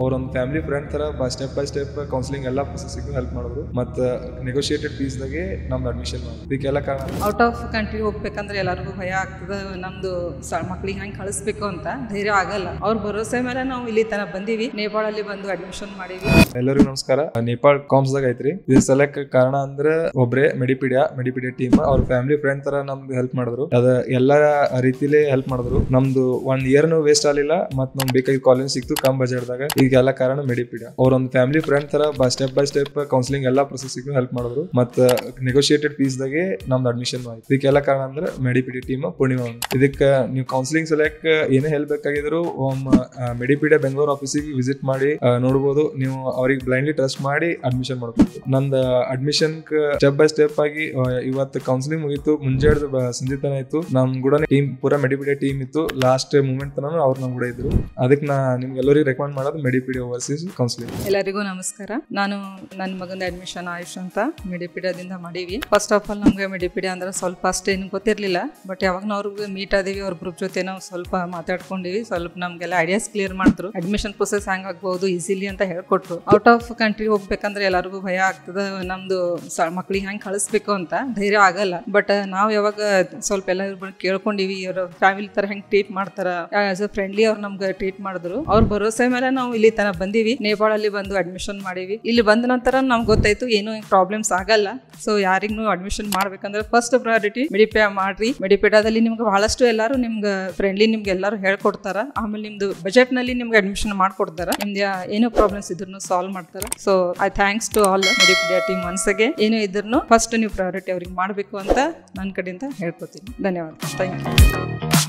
ಅವ್ರ ಒಂದು family friend ತರ ಸ್ಟೆಪ್ ಬೈ ಸ್ಟೆಪ್ ಕೌನ್ಸಿಲಿಂಗ್ ಎಲ್ಲ ಪ್ರೊಸೆಸಿಂಗ್ ಹೆಲ್ಪ್ ಮಾಡಿದ್ರು. ಮತ್ತೆ ನೆಗೋಷಿಯೇಟೆಡ್ ಫೀಸ್ ದಾಗೆ ನಮ್ದು ಅಡ್ಮಿಷನ್ ಮಾಡಿದ್ರು. ಇದಕ್ಕೆಲ್ಲ ಕಾರಣ ಔಟ್ ಆಫ್ ಕಂಟ್ರಿ ಹೋಗ್ಬೇಕಂದ್ರೆ ಎಲ್ಲರಿಗೂ ಭಯ ಆಗ್ತದೆ. ನಮ್ದು ಮಕ್ಳಿಗೆ ಹೆಂಗೆ ಕಳಿಸ್ಬೇಕು ಅಂತ ಧೈರ್ಯ ಆಗಲ್ಲ. ಅವ್ರ ಭರೋಸೆ ಮೇಲೆ ನಾವು ಇಲ್ಲಿ ತನಕ ಬಂದೀವಿ. ನೇಪಾಳಲ್ಲಿ ಬಂದು ಅಡ್ಮಿಷನ್ ಮಾಡೀವಿ. ಎಲ್ಲರಿಗೂ ನಮಸ್ಕಾರ. ನೇಪಾಳ್ ಕಾಮ್ಸ್ ದಾಗ ಐತ್ರಿ. ಇದು ಸೆಲೆಕ್ಟ್ ಕಾರಣ ಅಂದ್ರೆ ಒಬ್ರೆ ಮೆಡಿಪಿಡಿಯಾ ಟೀಮ್ ಅವ್ರ ಫ್ಯಾಮಿಲಿ ಫ್ರೆಂಡ್ ತರ ನಮ್ದು ಹೆಲ್ಪ್ ಮಾಡಿದ್ರು. ಅದ ಎಲ್ಲಾ ರೀತಿಲಿ ಹೆಲ್ಪ್ ಮಾಡಿದ್ರು. ನಮ್ದು 1 ಇಯರ್ ವೇಸ್ಟ್ ಆಗಲಿಲ್ಲ. ಮತ್ ನಮ್ಗೆ ಬೇಕಾಗಿ ಕಾಲೇಜ್ ಸಿಕ್ತು ಕಮ್ ಬಜೆಟ್ ದಾಗ. ಈಗೆಲ್ಲ ಕಾರಣ ಮೆಡಿಪಿಡಿಯಾ. ಅವ್ರ ಒಂದು ಫ್ಯಾಮಿಲಿ ಫ್ರೆಂಡ್ ತರ ಸ್ಟೆಪ್ ಬೈ ಸ್ಟೆಪ್ ಕೌನ್ಸಿಲಿಂಗ್ ಎಲ್ಲಾ ಪ್ರೊಸೆಸಿಂಗ್ ಹೆಲ್ಪ್ ಮಾಡಿದ್ರು. ಮತ್ತೆ ನೆಗೋಷಿಯೇಟೆಡ್ ಫೀಸ್ ದಾಗೆ ನಮ್ದು ಅಡ್ಮಿಷನ್ ಮಾಡಿದ್ರು. ಇದಕ್ಕೆಲ್ಲ ಕಾರಣ ಅಂದ್ರೆ ಮೆಡಿಪಿಡಿಯಾ ಟೀಮ್ ಪೂರ್ಣಿಮಾ. ಇದಕ್ಕೆ ನೀವು ಕೌನ್ಸಿಲಿಂಗ್ ಸೆಲೆಕ್ಟ್ ಏನೇ ಹೇಳ್ಬೇಕಾಗಿದ್ರು ಮೆಡಿಪಿಡಿಯಾ ಬೆಂಗಳೂರು ಆಫೀಸಿಗೆ ವಿಸಿಟ್ ಮಾಡಿ ನೋಡಬಹುದು. ನೀವು ಅವ್ರಿಗೆ ಬ್ಲೈಂಡ್ಲಿ ಟ್ರಸ್ಟ್ ಮಾಡಿ ಅಡ್ಮಿಷನ್ ಮಾಡ್ಬೋದು. ನಂದು ಅಡ್ಮಿಷನ್ ಸ್ಟೆಪ್ ಬೈ ಸ್ಟೆಪ್ ಆಗಿ ಇವತ್ತು ಕೌನ್ಸಿಲಿಂಗ್ ಮುಗಿತು. ಮುಂಜಾನೆ ಸಂಜಿತನ ಇತ್ತು. ನಮ್ ಕೂಡ ಟೀಮ್ ಪೂರಾ ಮೆಡಿಪಿಡಿಯಾ ಟೀಮ್ ಇತ್ತು. ಲಾಸ್ಟ್ ಮೂಮೆಂಟ್ ತನ ಅವ್ರು ನಮ್ ಕೂಡ ಇದ್ರು. ಅದಕ್ಕೆ ನಾ ನಿಮ್ಗೆ ಎಲ್ಲರಿಗೂ ರೆಕಮೆಂಡ್ ಮಾಡೋದು ಮೆಡಿಪಿಡಿಯಾ ಓವರ್ಸೀಸ್ ಕೌನ್ಸಿಲಿಂಗ್. ಎಲ್ಲರಿಗೂ ನಮಸ್ಕಾರ. ನಾನು ನನ್ನ ಮಗನ ಅಡ್ಮಿಷನ್ ಆಯುಷ್ ಅಂತ ಮೆಡಿಪಿಡಿಯಾದಿಂದ ಮಾಡೀವಿ. ಫಸ್ಟ್ ಆಫ್ ಆಲ್ ನಮ್ಗೆ ಮೆಡಿಪಿಡಿಯಾ ಅಂದ್ರೆ ಸ್ವಲ್ಪ ಅಷ್ಟೇನು ಗೊತ್ತಿರ್ಲಿಲ್ಲ. ಬಟ್ ಯಾವಾಗ ನಾವು ಅವ್ರಿಗೆ ಮೀಟ್ ಆದೀವಿ, ಅವ್ರ ಗ್ರೂಪ್ ಜೊತೆ ನಾವು ಸ್ವಲ್ಪ ಮಾತಾಡ್ಕೊಂಡಿವಿ. ಸ್ವಲ್ಪ ನಮ್ಗೆಲ್ಲ ಐಡಿಯಾಸ್ ಕ್ಲಿಯರ್ ಮಾಡಿದ್ರು. ಅಡ್ಮಿಷನ್ ಪ್ರೊಸೆಸ್ ಹೆಂಗ್ ಆಗ್ಬಹುದು ಈಸಿಲಿ ಅಂತ ಹೇಳ್ಕೊಟ್ರು. ಔಟ್ ಆಫ್ ಕಂಟ್ರಿ ಹೋಗ್ಬೇಕಂದ್ರೆ ಎಲ್ಲರಿಗೂ ಭಯ ಆಗ್ತದೆ. ನಮ್ದು ಮಕ್ಳಿಗೆ ಹೆಂಗೆ ಕಳಿಸ್ಬೇಕು ಅಂತ ಧೈರ್ಯ ಆಗಲ್ಲ. ಬಟ್ ನಾವ್ ಯಾವಾಗ ಸ್ವಲ್ಪ ಎಲ್ಲ ಕೇಳ್ಕೊಂಡಿವಿ, ಇವ್ರ ಫ್ಯಾಮಿಲಿ ತರ ಹೆಂಗ್ ಟ್ರೀಟ್ ಮಾಡ್ತಾರ, ಆಸ್ ಅ ಫ್ರೆಂಡ್ಲಿ ಅವ್ರು ನಮ್ಗೆ ಟ್ರೀಟ್ ಮಾಡಿದ್ರು. ಅವ್ರ ಭರೋಸೆ ಮೇಲೆ ನಾವು ಇಲ್ಲಿ ತನಕ ಬಂದೀವಿ. ನೇಪಾಳಲ್ಲಿ ಬಂದು ಅಡ್ಮಿಷನ್ ಮಾಡೀವಿ. ಇಲ್ಲಿ ಬಂದ ನಂತರ ನಮ್ಗೆ ಗೊತ್ತಾಯ್ತು ಏನು ಪ್ರಾಬ್ಲಮ್ಸ್ ಆಗಲ್ಲ. ಸೊ ಯಾರಿಗೂ ಅಡ್ಮಿಷನ್ ಮಾಡ್ಬೇಕಂದ್ರೆ ಫಸ್ಟ್ ಪ್ರಯಾರಿಟಿ ಮೆಡಿಪಿಡಿಯಾ ಮಾಡ್ರಿ. ಮೆಡಿಪಿಡಿಯಾದಲ್ಲಿ ನಿಮ್ಗೆ ಬಹಳಷ್ಟು ಎಲ್ಲಾರು ನಿಮ್ಗೆ ಫ್ರೆಂಡ್ಲಿ ನಿಮ್ಗೆ ಎಲ್ಲಾರು ಹೇಳ್ಕೊಡ್ತಾರ. ಆಮೇಲೆ ನಿಮ್ದು ಬಜೆಟ್ ನಲ್ಲಿ ನಿಮ್ಗೆ ಅಡ್ಮಿಷನ್ ಮಾಡ್ಕೊಡ್ತಾರ. ನಿಮ್ದು ಏನೋ ಪ್ರಾಬ್ಲಮ್ಸ್ ಇದ್ರು ಸಾಲ್ವ್ ಮಾಡ್ತಾರ. So I thanks to all Medipedia team ಒನ್ಸ್ಗೆ. ಏನೋ ಇದ್ರು ಫಸ್ಟ್ ನೀವು ಪ್ರಯಾರಿಟಿ ಅವ್ರಿಗೆ ಮಾಡಬೇಕು ಅಂತ ನನ್ನ ಕಡೆಯಿಂದ ಹೇಳ್ಕೊತೀನಿ. ಧನ್ಯವಾದ. Thank you.